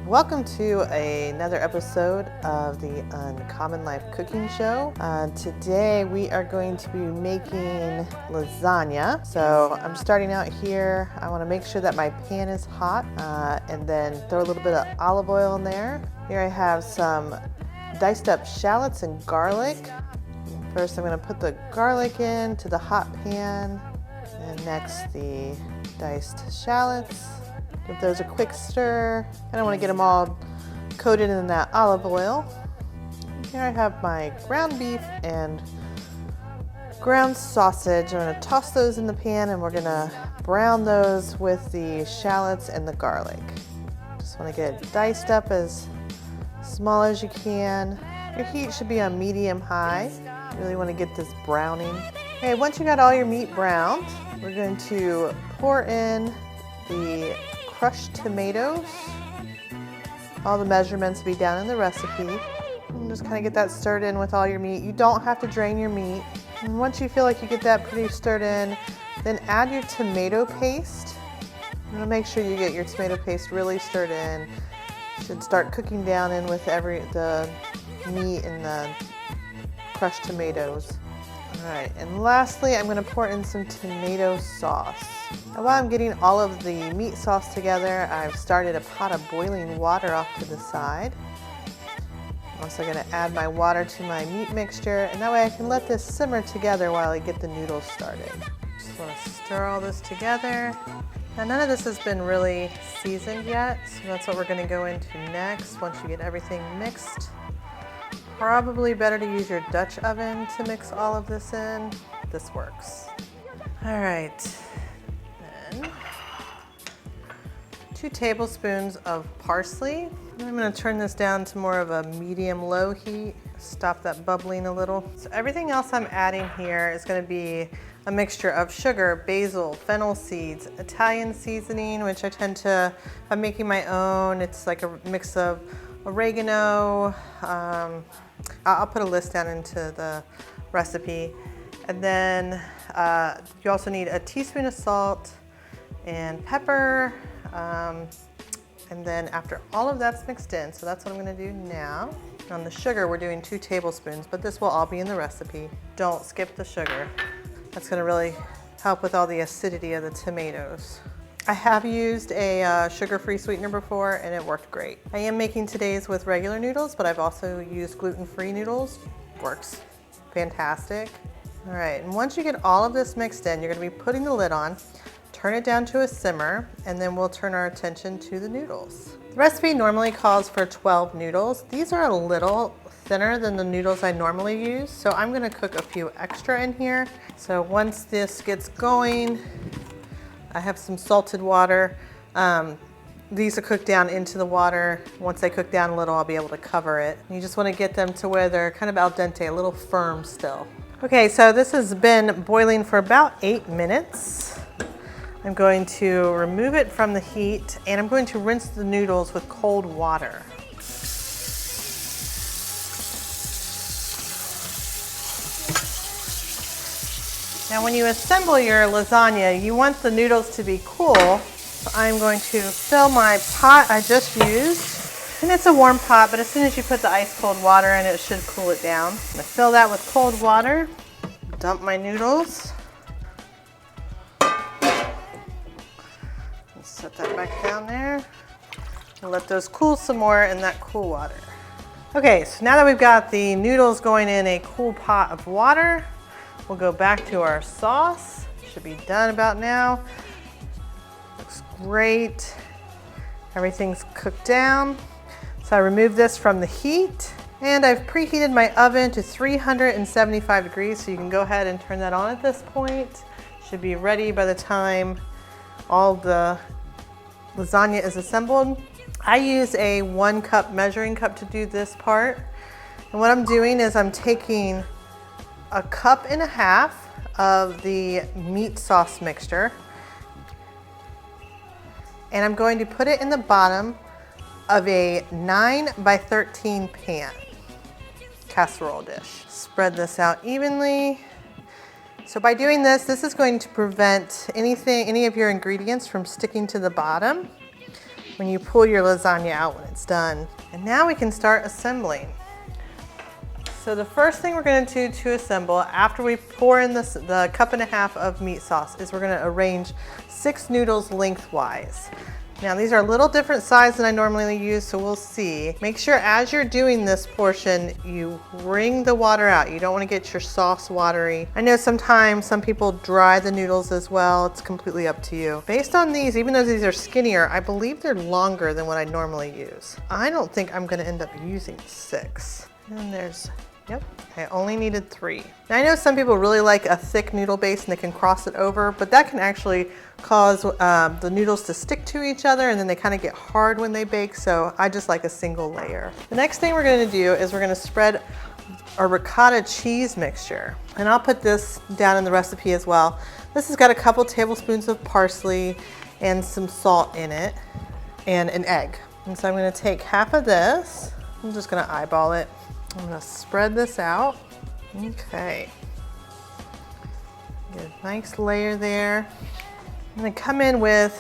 Welcome to another episode of the Uncommon Life Cooking Show. Today we are going to be making lasagna. So I'm starting out here. I want to make sure that my pan is hot and then throw a little bit of olive oil in there. Here I have some diced up shallots and garlic. First I'm going to put the garlic into the hot pan, and next the diced shallots. Give those a quick stir. I don't want to get them all coated in that olive oil. Here I have my ground beef and ground sausage. I'm going to toss those in the pan and we're going to brown those with the shallots and the garlic. Just want to get it diced up as small as you can. Your heat should be on medium high. You really want to get this browning. Okay, once you got all your meat browned, we're going to pour in the crushed tomatoes. All the measurements will be down in the recipe. And just kind of get that stirred in with all your meat. You don't have to drain your meat. And once you feel like you get that pretty stirred in, then add your tomato paste. I'm going to make sure you get your tomato paste really stirred in. It should start cooking down in with the meat and the crushed tomatoes. All right, and lastly, I'm going to pour in some tomato sauce. Now, while I'm getting all of the meat sauce together, I've started a pot of boiling water off to the side. I'm also going to add my water to my meat mixture, and that way I can let this simmer together while I get the noodles started. Just want to stir all this together. Now, none of this has been really seasoned yet, so that's what we're going to go into next once you get everything mixed. Probably better to use your Dutch oven to mix all of this in. This works. All right, then 2 tablespoons of parsley. I'm gonna turn this down to more of a medium-low heat. Stop that bubbling a little. So everything else I'm adding here is gonna be a mixture of sugar, basil, fennel seeds, Italian seasoning, which I'm making my own. It's like a mix of oregano. I'll put a list down into the recipe. And then you also need a teaspoon of salt and pepper. And then after all of that's mixed in, so that's what I'm gonna do now. On the sugar, we're doing 2 tablespoons, but this will all be in the recipe. Don't skip the sugar. That's gonna really help with all the acidity of the tomatoes. I have used a sugar-free sweetener before and it worked great. I am making today's with regular noodles, but I've also used gluten-free noodles. Works fantastic. All right, and once you get all of this mixed in, you're gonna be putting the lid on, turn it down to a simmer, and then we'll turn our attention to the noodles. The recipe normally calls for 12 noodles. These are a little thinner than the noodles I normally use, so I'm gonna cook a few extra in here. So once this gets going, I have some salted water. These are cooked down into the water. Once they cook down a little, I'll be able to cover it. You just want to get them to where they're kind of al dente, a little firm still. Okay, so this has been boiling for about 8 minutes. I'm going to remove it from the heat and I'm going to rinse the noodles with cold water. Now when you assemble your lasagna, you want the noodles to be cool. So I'm going to fill my pot I just used. And it's a warm pot, but as soon as you put the ice cold water in, it should cool it down. I'm gonna fill that with cold water, dump my noodles. Set that back down there. And let those cool some more in that cool water. Okay, so now that we've got the noodles going in a cool pot of water, we'll go back to our sauce. Should be done about now. Looks great. Everything's cooked down. So I removed this from the heat and I've preheated my oven to 375 degrees. So you can go ahead and turn that on at this point. Should be ready by the time all the lasagna is assembled. I use a 1 cup measuring cup to do this part. And what I'm doing is I'm taking a 1.5 cups of the meat sauce mixture and I'm going to put it in the bottom of a 9 by 13 pan casserole dish. Spread this out evenly. So by doing this, this is going to prevent any of your ingredients from sticking to the bottom. when you pull your lasagna out when it's done. And now we can start assembling. So the first thing we're going to do to assemble after we pour in the 1.5 cups of meat sauce is we're going to arrange 6 noodles lengthwise. Now these are a little different size than I normally use, so we'll see. Make sure as you're doing this portion, you wring the water out. You don't want to get your sauce watery. I know sometimes some people dry the noodles as well. It's completely up to you. Based on these, even though these are skinnier, I believe they're longer than what I normally use. I don't think I'm going to end up using 6. And there's, yep, I only needed 3. Now I know some people really like a thick noodle base and they can cross it over, but that can actually cause the noodles to stick to each other and then they kind of get hard when they bake, so I just like a single layer. The next thing we're going to do is we're going to spread our ricotta cheese mixture. And I'll put this down in the recipe as well. This has got a couple tablespoons of parsley and some salt in it and an egg. And so I'm going to take half of this. I'm just going to eyeball it. I'm going to spread this out. Okay. Get a nice layer there. I'm going to come in with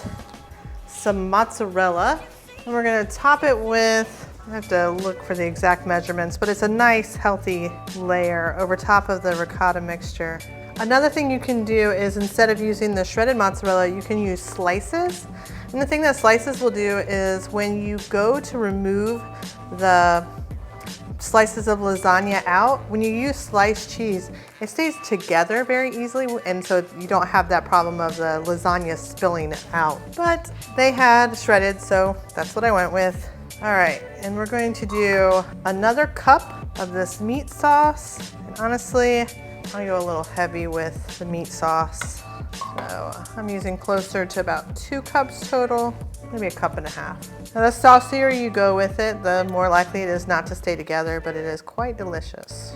some mozzarella, and we're going to top it with, I have to look for the exact measurements, but it's a nice healthy layer over top of the ricotta mixture. Another thing you can do is instead of using the shredded mozzarella, you can use slices. And the thing that slices will do is when you go to remove the slices of lasagna out, when you use sliced cheese, it stays together very easily, and so you don't have that problem of the lasagna spilling out. But they had shredded, so that's what I went with. All right, and we're going to do another cup of this meat sauce. And honestly, I'll go a little heavy with the meat sauce. So I'm using closer to about 2 cups total, maybe 1.5 cups. Now the saucier you go with it, the more likely it is not to stay together, but it is quite delicious.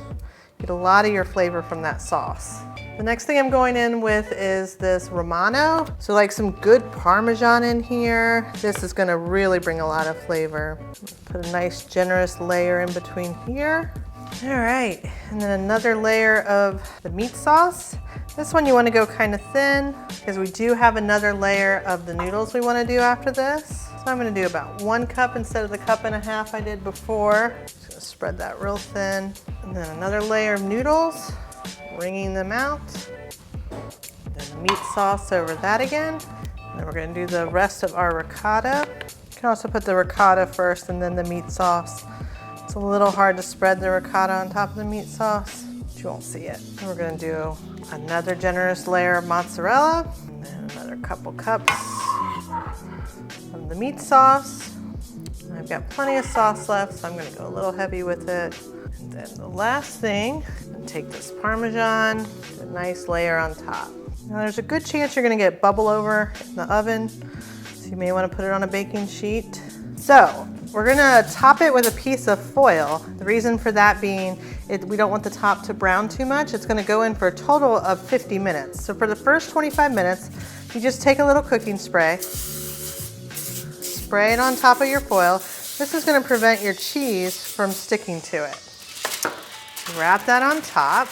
Get a lot of your flavor from that sauce. The next thing I'm going in with is this Romano. So like some good Parmesan in here. This is gonna really bring a lot of flavor. Put a nice generous layer in between here. All right, and then another layer of the meat sauce. This one you want to go kind of thin because we do have another layer of the noodles we want to do after this. So I'm going to do about 1 cup instead of the 1.5 cups I did before. Just going to spread that real thin. And then another layer of noodles, wringing them out. Then the meat sauce over that again. And then we're going to do the rest of our ricotta. You can also put the ricotta first and then the meat sauce. It's a little hard to spread the ricotta on top of the meat sauce, but you won't see it. And we're going to do another generous layer of mozzarella, and then another couple cups of the meat sauce. And I've got plenty of sauce left, so I'm going to go a little heavy with it. And then the last thing, I'm going to take this Parmesan, a nice layer on top. Now there's a good chance you're going to get bubble over in the oven, so you may want to put it on a baking sheet. So we're gonna top it with a piece of foil. The reason for that being, we don't want the top to brown too much. It's gonna go in for a total of 50 minutes. So for the first 25 minutes, you just take a little cooking spray, spray it on top of your foil. This is gonna prevent your cheese from sticking to it. Wrap that on top.